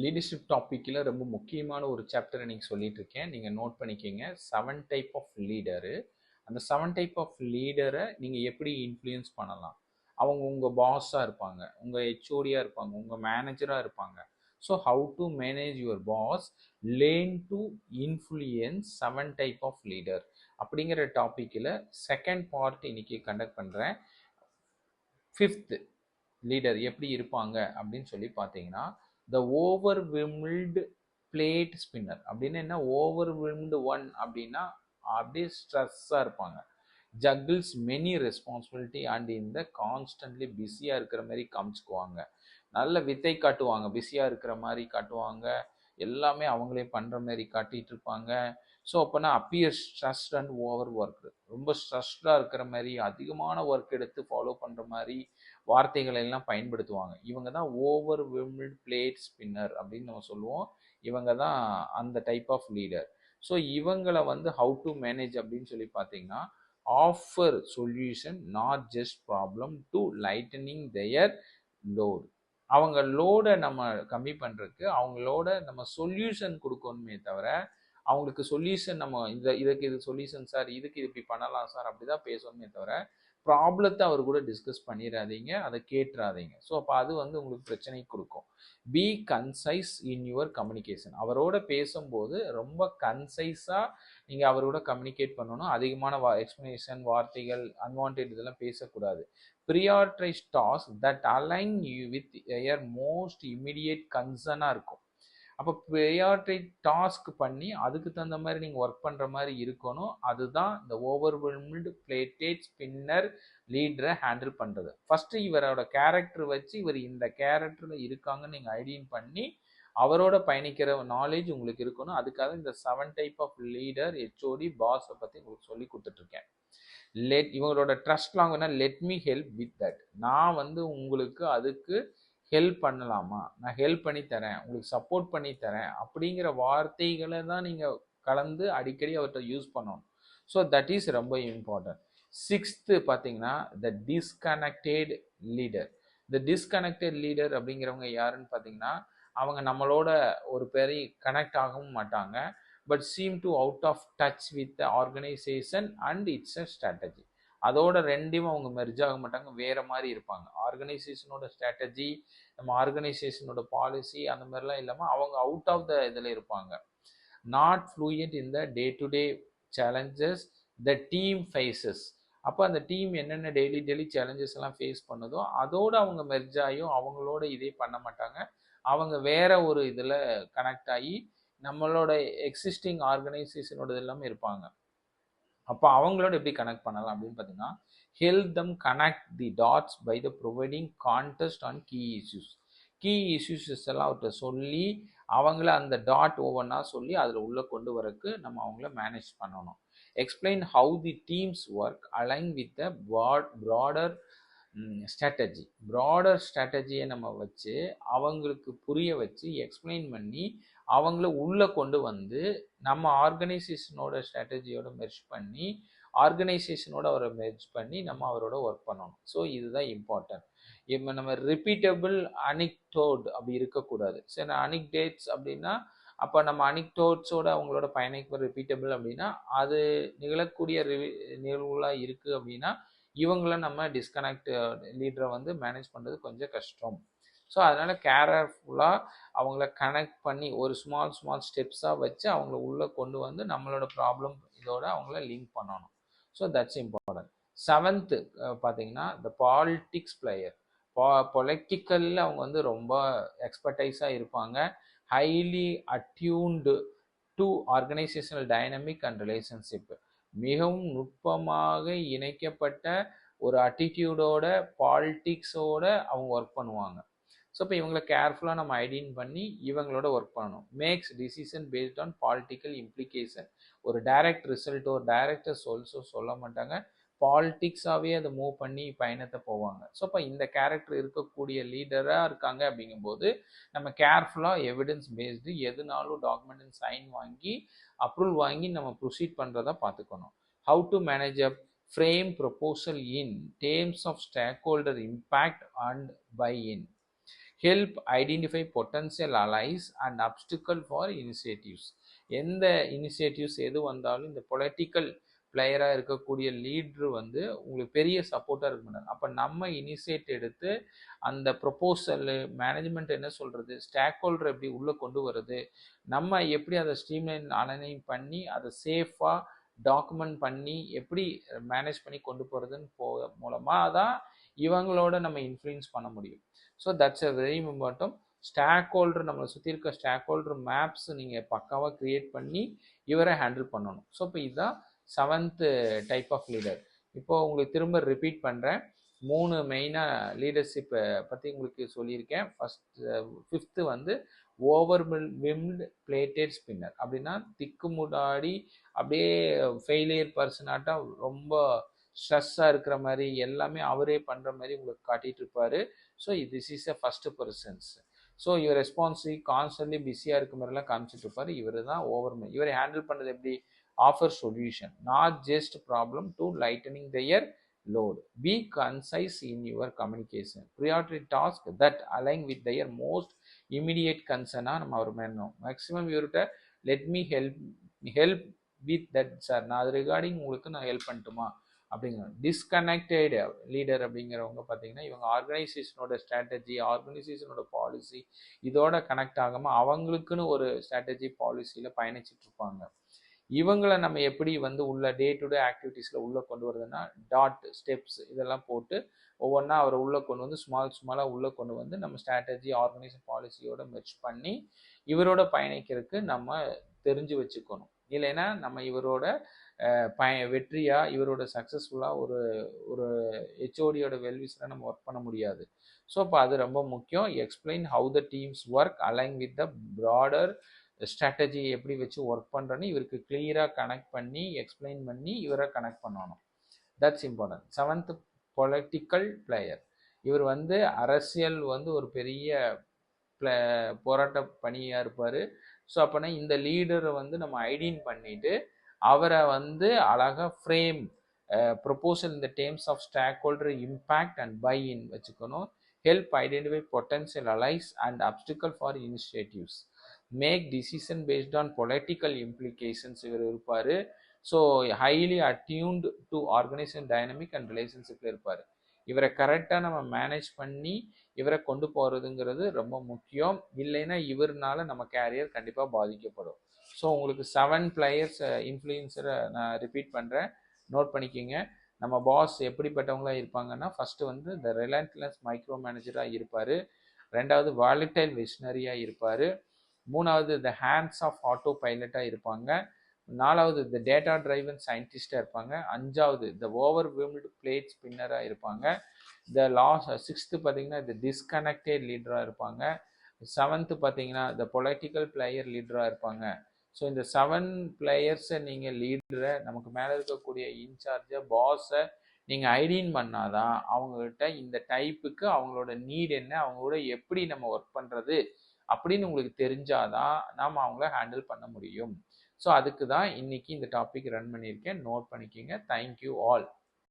Leadership டாப்பிக்கில் ரொம்ப முக்கியமான ஒரு சாப்டரை நீங்கள் சொல்லிட்டு இருக்கேன். நீங்கள் நோட் பண்ணிக்கிங்க. 7 டைப் ஆஃப் லீடரு. அந்த 7 டைப் ஆஃப் லீடரை நீங்கள் எப்படி இன்ஃப்ளூயன்ஸ் பண்ணலாம்? அவங்க உங்கள் பாஸாக இருப்பாங்க, உங்கள் ஹெச்ஓடியாக இருப்பாங்க, உங்கள் மேனேஜராக இருப்பாங்க. So how to manage your boss, learn to influence 7 type of leader அப்படிங்கிற டாப்பிக்கில் செகண்ட் பார்ட் இன்னைக்கு கண்டக்ட் பண்ணுறேன். 5th லீடர் எப்படி இருப்பாங்க அப்படின்னு சொல்லி பார்த்தீங்கன்னா, த ஓவர்வெல்ம்டு பிளேட் ஸ்பின்னர் அப்படின்னு என்ன? ஓவர்வெல்ம்டு ஒன் அப்படின்னா அப்படியே ஸ்ட்ரெஸ்ஸாக இருப்பாங்க. ஜக்கிள்ஸ் மெனி ரெஸ்பான்சிபிலிட்டி அண்ட் இந்த கான்ஸ்டன்ட்லி பிஸியாக இருக்கிற மாதிரி காமிச்சுக்குவாங்க. நல்ல வித்தை காட்டுவாங்க, பிஸியாக இருக்கிற மாதிரி காட்டுவாங்க, எல்லாமே அவங்களே பண்ணுற மாதிரி காட்டிகிட்டு இருப்பாங்க. ஸோ அப்போனா appear stressed and over work, ரொம்ப ஸ்ட்ரெஸ்டாக இருக்கிற மாதிரி அதிகமான ஒர்க் எடுத்து ஃபாலோ பண்ணுற மாதிரி வார்த்தைகளை எல்லாம் பயன்படுத்துவாங்க. இவங்க தான் ஓவர் வெல்ம்டு பிளேட் ஸ்பின்னர் அப்படின்னு நம்ம சொல்லுவோம். இவங்க தான் அந்த டைப் ஆஃப் லீடர். ஸோ இவங்களை வந்து ஹவு டு மேனேஜ் அப்படின்னு சொல்லி பார்த்தீங்கன்னா, offer solution not just problem to lightening their load. அவங்க லோடை நம்ம கம்மி பண்ணுறதுக்கு அவங்களோட நம்ம சொல்யூஷன் கொடுக்கணுமே தவிர, அவங்களுக்கு சொல்யூஷன் நம்ம இதுக்கு இது சொல்யூஷன் சார், இதுக்கு இது இப்படி பண்ணலாம் சார், அப்படிதான் பேசணுமே தவிர ப்ராப்ளத்தை அவர் கூட டிஸ்கஸ் பண்ணிடாதீங்க, அதை கேட்டுறாதீங்க. ஸோ அப்போ அது வந்து உங்களுக்கு பிரச்சனை கொடுக்கும். Be concise in your communication. அவரோட பேசும்போது ரொம்ப கன்சைஸாக நீங்கள் அவரோட கம்யூனிகேட் பண்ணணும். அதிகமான எக்ஸ்பிளனேஷன், வார்த்தைகள், அன்வான்ட் இதெல்லாம் பேசக்கூடாது. Prioritise task that align you with your most immediate கன்சர்னாக இருக்கும். அப்போ ப்ரியாரிட்டி டாஸ்க் பண்ணி அதுக்கு தகுந்த மாதிரி நீங்கள் ஒர்க் பண்ணுற மாதிரி இருக்கணும். அதுதான் இந்த ஓவர்வெல்ம்டு பிளேட்டேட் ஸ்பின்னர் லீடரை ஹேண்டில் பண்ணுறது. ஃபஸ்ட்டு இவரோட கேரக்டர் வச்சு இவர் இந்த கேரக்டரில் இருக்காங்கன்னு நீங்கள் ஐடென்டிஃபை பண்ணி அவரோட பயணிக்கிற நாலேஜ் உங்களுக்கு இருக்கணும். அதுக்காக இந்த 7 டைப் ஆஃப் லீடர், ஹெச்ஓடி, பாஸை பற்றி உங்களுக்கு சொல்லி கொடுத்துட்ருக்கேன். இவங்களோட ட்ரஸ்ட் லாங்குனா let me help with that. நான் வந்து உங்களுக்கு அதுக்கு ஹெல்ப் பண்ணலாமா, நான் ஹெல்ப் பண்ணி தரேன், உங்களுக்கு சப்போர்ட் பண்ணி தரேன் அப்படிங்கிற வார்த்தைகளை தான் நீங்கள் கலந்து அடிக்கடி அவர்கிட்ட யூஸ் பண்ணணும். ஸோ தட் இஸ் ரொம்ப இம்பார்ட்டன்ட். 6th பார்த்தீங்கன்னா த டிஸ்கனெக்டட் லீடர். இந்த டிஸ்கனெக்டட் லீடர் அப்படிங்கிறவங்க யாருன்னு பார்த்தீங்கன்னா, அவங்க நம்மளோட ஒரு பெரிய கனெக்ட் ஆகவும் மாட்டாங்க, but seem to out of touch with the organisation and its uh strategy. அதோட ரெண்டையும் அவங்க மெர்ஜ் ஆக மாட்டாங்க, வேற மாதிரி இருப்பாங்க. ஆர்கனைசேஷனோட ஸ்ட்ராட்டஜி, நம்ம ஆர்கனைசேஷனோட பாலிசி அந்த மாதிரிலாம் இல்லாமல் அவங்க அவுட் ஆஃப் த இதில் இருப்பாங்க. Not fluent in the day to day challenges the team faces. அப்போ அந்த டீம் என்னென்ன டெய்லி சேலஞ்சஸ் எல்லாம் ஃபேஸ் பண்ணுதோ அதோடு அவங்க மெர்ஜ் ஆகியும் அவங்களோட இதே பண்ண மாட்டாங்க. அவங்க வேற ஒரு இதில் கனெக்ட் ஆகி நம்மளோட எக்ஸிஸ்டிங் ஆர்கனைசேஷனோட எல்லாமே இருப்பாங்க. அப்போ அவங்களோட எப்படி கனெக்ட் பண்ணலாம் அப்படின்னு பார்த்தீங்கன்னா, help them connect the dots by the providing context on key issues. Key issues எல்லாம் அவர்கிட்ட சொல்லி அவங்கள அந்த டாட் ஒவ்வொன்றா சொல்லி அதில் உள்ளே கொண்டு வரக்கு நம்ம அவங்கள மேனேஜ் பண்ணணும். Explain how the teams work align with the broader strategy. Broader ஸ்ட்ராட்டஜியை நம்ம வச்சு அவங்களுக்கு புரிய வச்சு எக்ஸ்பிளைன் பண்ணி அவங்கள உள்ளே கொண்டு வந்து நம்ம ஆர்கனைசேஷனோட ஸ்ட்ராட்டஜியோட மெர்ஜ் பண்ணி ஆர்கனைசேஷனோட அவரை மெர்ஜ் பண்ணி நம்ம அவரோட ஒர்க் பண்ணணும். ஸோ இதுதான் இம்பார்ட்டன்ட். இப்போ நம்ம ரிப்பீட்டபிள் அனிக்டோட் அப்படி இருக்கக்கூடாது. சரி, அனிக்டேட்ஸ் அப்படின்னா அப்போ நம்ம அனிக்டோட்ஸோட அவங்களோட பயணிக்கு ரிப்பீட்டபிள் அப்படின்னா அது நிகழக்கூடிய நிகழ்வுகளாக இருக்குது அப்படின்னா இவங்கள நம்ம டிஸ்கனெக்ட் லீடரை வந்து மேனேஜ் பண்ணுறது கொஞ்சம் கஷ்டம். ஸோ அதனால் கேர்ஃபுல்லாக அவங்கள கனெக்ட் பண்ணி ஒரு ஸ்மால் ஸ்டெப்ஸாக வச்சு அவங்கள உள்ளே கொண்டு வந்து நம்மளோட ப்ராப்ளம் இதோட அவங்கள லிங்க் பண்ணணும். So that's important. 7th பார்த்தீங்கன்னா த பாலிட்டிக்ஸ் பிளேயர். பொலிட்டிக்கலில் அவங்க வந்து ரொம்ப எக்ஸ்பர்டைஸாக இருப்பாங்க. Highly attuned to organizational dynamic and relationship. மிகவும் நுட்பமாக இணைக்கப்பட்ட ஒரு அட்டிடியூடோட பாலிட்டிக்ஸோட அவங்க ஒர்க் பண்ணுவாங்க. ஸோ இப்போ இவங்களை கேர்ஃபுல்லாக நம்ம ஐடென்டிஃபை பண்ணி இவங்களோட ஒர்க் பண்ணணும். Makes decision based on political implication. ஒரு டைரக்ட் ரிசல்ட்டோ டைரக்டர் சொல்ல மாட்டாங்க, பாலிட்டிக்ஸாகவே அதை மூவ் பண்ணி பயணத்தை போவாங்க. ஸோ இப்போ இந்த கேரக்டர் இருக்கக்கூடிய லீடராக இருக்காங்க அப்படிங்கும்போது நம்ம கேர்ஃபுல்லாக எவிடன்ஸ் பேஸ்டு எதுனாலும் டாக்குமெண்ட் சைன் வாங்கி அப்ரூவல் வாங்கி நம்ம ப்ரொசீட் பண்ணுறதா பார்த்துக்கணும். How to manage up frame proposal in terms of stakeholder impact and buy in. Help identify potential allies and optical for initiatives. எந்த இனிஷியேட்டிவ்ஸ் எது வந்தாலும் இந்த பொலிட்டிக்கல் பிளேயராக இருக்கக்கூடிய லீட்ரு வந்து உங்களுக்கு பெரிய சப்போர்ட்டாக இருக்க மாட்டாங்க. அப்போ நம்ம இனிஷியேட் எடுத்து அந்த ப்ரொப்போசல் மேனேஜ்மெண்ட் என்ன சொல்கிறது, ஸ்டாக் ஹோல்டர் எப்படி உள்ளே கொண்டு வருது, நம்ம எப்படி அதை ஸ்ட்ரீம்லைன் அலைன் பண்ணி அதை சேஃபாக டாக்குமெண்ட் பண்ணி எப்படி மேனேஜ் பண்ணி கொண்டு போகிறதுன்னு மூலமாக தான் இவங்களோட நம்ம இன்ஃப்ளூயன்ஸ் பண்ண முடியும். So that's a very important. Stakeholder, நம்மளை சுற்றி இருக்க ஸ்டாக் ஹோல்டர் மேப்ஸ் நீங்கள் பக்காவாக க்ரியேட் பண்ணி இவரை ஹேண்டில் பண்ணணும். ஸோ இப்போ இதுதான் 7th டைப் ஆஃப் லீடர். இப்போது உங்களுக்கு திரும்ப ரிப்பீட் பண்ணுறேன். 3 மெயினாக லீடர்ஷிப்பை பற்றி உங்களுக்கு சொல்லியிருக்கேன். 5th வந்து ஓவர்விம்டு பிளேட்டட் ஸ்பின்னர். அப்படின்னா திக்குமுடாடி அப்படியே ஃபெயிலியர் பர்சனாட்டம் ரொம்ப ஸ்ட்ரெஸ்ஸாக இருக்கிற மாதிரி எல்லாமே அவரே பண்ணுற மாதிரி உங்களுக்கு காட்டிகிட்டு இருப்பார். So this is a first persons. So இவர் ரெஸ்பான்சிவ் கான்ஸ்டன்ட்லி பிஸியாக இருக்க மாதிரிலாம் காமிச்சிட்டு இருப்பார். இவர் தான் இவரை ஹேண்டில் பண்ணுறது எப்படி, offer solution not just problem to lightening their load. Be concise in your communication. Priority task that align with their most immediate concern. நம்ம அவர் மேனும் மேக்ஸிமம் இவர்கிட்ட let me help with that sir, நான் அது regarding உங்களுக்கு நான் help பண்ணட்டுமா அப்படிங்கிற. Disconnected leader அப்படிங்கிறவங்க பார்த்தீங்கன்னா இவங்க ஆர்கனைசேஷனோட ஸ்ட்ராட்டஜி, ஆர்கனைசேஷனோட பாலிசி இதோட கனெக்ட் ஆகாமல் அவங்களுக்குன்னு ஒரு ஸ்ட்ராட்டஜி பாலிசியில் பயணிச்சுட்டு இருப்பாங்க. இவங்களை நம்ம எப்படி வந்து உள்ள டே டு டே ஆக்டிவிட்டீஸில் உள்ளே கொண்டு வருதுன்னா டாட் ஸ்டெப்ஸ் இதெல்லாம் போட்டு ஒவ்வொன்றா அவரை உள்ளே கொண்டு வந்து ஸ்மாலாக உள்ளே கொண்டு வந்து நம்ம ஸ்ட்ராட்டஜி ஆர்கனைசேஷன் பாலிசியோட மெர்ஜ் பண்ணி இவரோட பயணிக்கிறதுக்கு நம்ம தெரிஞ்சு வச்சுக்கணும். இல்லைன்னா நம்ம இவரோட வெற்றியாக இவரோட சக்ஸஸ்ஃபுல்லாக ஒரு ஹெச்ஓடியோட வெல்விஸராக நம்ம ஒர்க் பண்ண முடியாது. ஸோ இப்போ அது ரொம்ப முக்கியம். Explain how the teams work align with the broader strategy எப்படி வச்சு ஒர்க் பண்ணுறேன்னு இவருக்கு கிளியராக கனெக்ட் பண்ணி எக்ஸ்பிளைன் பண்ணி இவரை கனெக்ட் பண்ணணும். That's important. 7th political player. இவர் வந்து அரசியல் வந்து ஒரு பெரிய போராட்ட பணியாக இருப்பார். ஸோ அப்போனா இந்த லீடரை வந்து நம்ம ஐடென்டிஃபை பண்ணிட்டு அவரை வந்து அழகாக ஃப்ரேம் ப்ரொபோசல் இந்த terms of stock holder impact and buy in வச்சுக்கணும். Help identify potential allies and optical for initiatives. Make decision based on political implications இவர் இருப்பார். So highly attuned to organization dynamic and ரிலேஷன்ஷிப்பில் இருப்பார். இவரை கரெக்டாக நம்ம manage பண்ணி இவரை கொண்டு போகிறதுங்கிறது ரொம்ப முக்கியம். இல்லைன்னா இவர்னால நம்ம கேரியர் கண்டிப்பாக பாதிக்கப்படும். ஸோ உங்களுக்கு 7 பிளேயர்ஸ் இன்ஃப்ளூயன்சரை நான் ரிப்பீட் பண்ணுறேன், நோட் பண்ணிக்கிங்க. நம்ம பாஸ் எப்படிப்பட்டவங்களாக இருப்பாங்கன்னா ஃபஸ்ட்டு வந்து இந்த ரிலன்ட்லெஸ் மைக்ரோ மேனேஜராக இருப்பார். 2வது வாலட்டைல் விஷ்னரியாக இருப்பார். 3வது த ஹேண்ட்ஸ் ஆஃப் ஆட்டோ பைலட்டாக இருப்பாங்க. 4வது த டேட்டா டிரைவன் சயின்டிஸ்டாக இருப்பாங்க. 5வது த ஓவர்விம்டு பிளேட் ஸ்பின்னராக இருப்பாங்க. த 6th பார்த்தீங்கன்னா த டிஸ்கனெக்டட் லீடராக இருப்பாங்க. 7th பார்த்தீங்கன்னா த பொலிட்டிக்கல் பிளேயர் லீடராக இருப்பாங்க. ஸோ இந்த 7 பிளேயர்ஸை நீங்கள் லீடரை நமக்கு மேலே இருக்கக்கூடிய இன்சார்ஜை பாஸை நீங்கள் ஐடென்டிஃபை பண்ணாதான் அவங்ககிட்ட இந்த டைப்புக்கு அவங்களோட நீட் என்ன, அவங்களோட எப்படி நம்ம ஒர்க் பண்ணுறது அப்படின்னு உங்களுக்கு தெரிஞ்சாதான் நாம் அவங்கள ஹேண்டில் பண்ண முடியும். ஸோ அதுக்கு தான் இன்னைக்கு இந்த டாபிக் ரன் பண்ணியிருக்கேன். நோட் பண்ணிக்கிங்க. Thank you all.